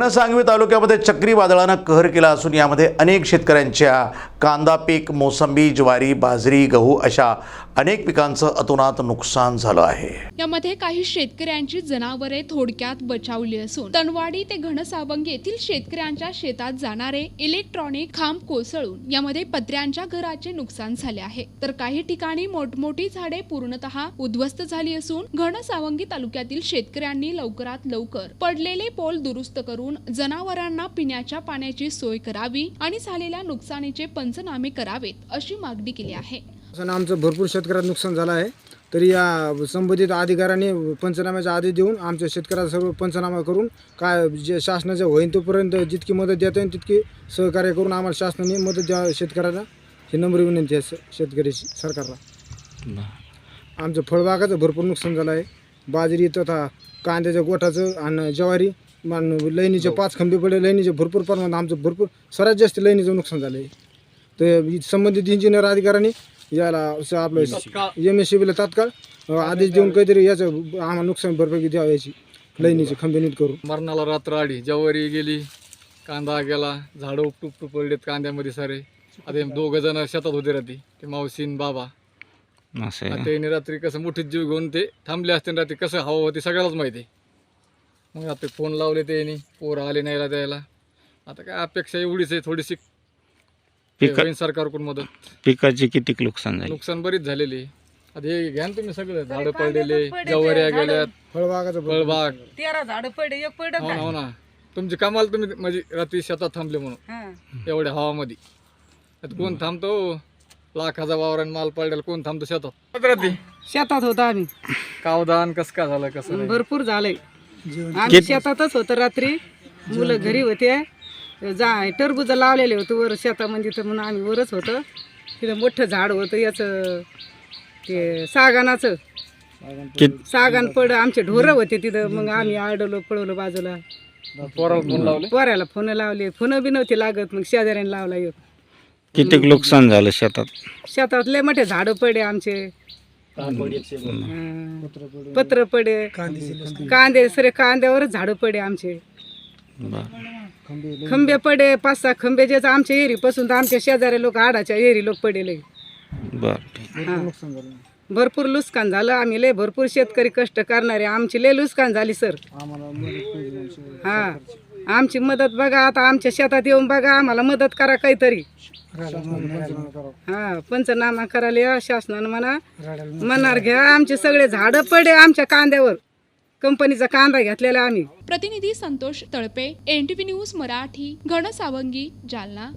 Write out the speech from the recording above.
घनसावंगी तालुक्यामध्ये चक्रीवादळानं कहर केला असून यामध्ये अनेक शेतकऱ्यांच्या कांदा पीक, मोसंबी, ज्वारी, बाजरी, गहू अशा अनेक पिकांचं अतोनात नुकसान झालं आहे। यामध्ये काही शेतकऱ्यांची जनावरे थोडक्यात बचावली असून तनवाडी ते घनसावंगी येथील शेतकऱ्यांच्या शेतात जाणारे इलेक्ट्रॉनिक खांब कोसळून यामध्ये पत्र्यांच्या घराचे नुकसान झाले आहे, तर काही ठिकाणी मोठमोठी झाडे पूर्णतः उद्ध्वस्त झाली असून घनसावंगी तालुक्यातील शेतकऱ्यांनी लवकरात लवकर पडलेले पोल दुरुस्त करून जनावरांना पिण्याच्या पाण्याची सोय करावी आणि झालेल्या नुकसानीचे पंचनामे करावेत अशी मागणी केली आहे। आमचं भरपूर शेतकऱ्यांचं नुकसान झालं आहे, तरी या संबंधित अधिकाऱ्यांनी पंचनाम्याचा आदेश देऊन आमच्या शेतकऱ्याचा सर्व पंचनामा करून काय जे शासनाचं होईल तोपर्यंत जितकी मदत देता येईल तितकी सहकार्य करून आम्हाला शासनाने मदत द्यावी शेतकऱ्याला ही नम्र विनंती आहे शेतकरी सरकारला। आमचं फळबागाचं भरपूर नुकसान झालं आहे, बाजरी तथा कांद्याच्या गोठाचं आणि ज्वारी लईनीचे 5 खंबे पडले, लईनीचे भरपूर प्रमाणात आमचं भरपूर सर्वात जास्त लईनीचं नुकसान झालं आहे। तर संबंधित इंजिनियर अधिकाऱ्यांनी याला आपलं MSCBला तात्काळ आदेश देऊन काहीतरी याचं आम्हाला नुकसान भरपाई द्यावं याची लईनीचे खंबे नीट करू। मरणाला रात्र आली, ज्वारी गेली, कांदा गेला, झाडं उपटूप पडलेत कांद्यामध्ये सारे। आता 2 जण शेतात होते रात्री, ते मावशीन बाबा त्याने रात्री कसं मोठीच जीव घेऊन ते थांबले असते, रात्री कसं हवा होती सगळ्यालाच माहिती आहे। मग आता फोन लावले त्यांनी, पोरं आले नाही द्यायला। आता काय अपेक्षा एवढीच आहे, थोडीशी सरकारकडून मदत। पिकाची किती नुकसान झाले? नुकसान बरीच झालेली। आता हे घ्या ना तुम्ही सगळं, झाडं पडलेले, ज्वाऱ्या गेल्यात, फळबाग 13 झाडं पडले, एक पडत हो ना हो ना। तुमची कामाला तुम्ही म्हणजे रात्री शेतात थांबले म्हणून एवढ्या हवामध्ये। आता कोण थांबतो? लाखाचा वावरान माल पडलेला कोण थांबतो शेतात? रात्री शेतात होतो आम्ही, कावदान कसं काय झालं, कसं नाही? भरपूर झालंय। आम्ही शेतातच होतो रात्री, मुलं घरी होते, टरबूज लावलेले होते वर शेतामध्ये, तर म्हणून आम्ही वरच होतो। तिथं मोठं झाड होतं याचं, ते सागानाचं सागान पड, आमचे ढोरं होते तिथं। मग आम्ही आडवलं पळवलं बाजूला, पोराला फोन लावले, पोऱ्याला फोन लावले, फोन बी नव्हते लागत, मग शेजाऱ्याने लावला एक। किती नुकसान झालं शेतात? शेतात लय मोठे झाडं पडे आमचे, पत्र पडे, कांदे सरे कांद्यावरच झाडं पडे आमचे, खंबे पडे 5-6 खंबे जे आमच्या एरीपासून तर आमच्या शेजारी लोक आडाच्या एरी लोक पडेले। भरपूर नुकसान झालं, आम्ही लय भरपूर शेतकरी कष्ट करणारे, आमची लय नुकसान झाली सर। हा, आमची मदत बघा, आता आमच्या शेतात येऊन बघा, आम्हाला मदत करा काहीतरी। हा, पंचनामा करायला शासनानं मनार घ्या। आमचे सगळे झाडं पडे आमच्या कांद्यावर, कंपनीचा कांदा घेतलेला आम्ही। प्रतिनिधी संतोष तळपे, NTV न्यूज मराठी, घनसावंगी, जालना।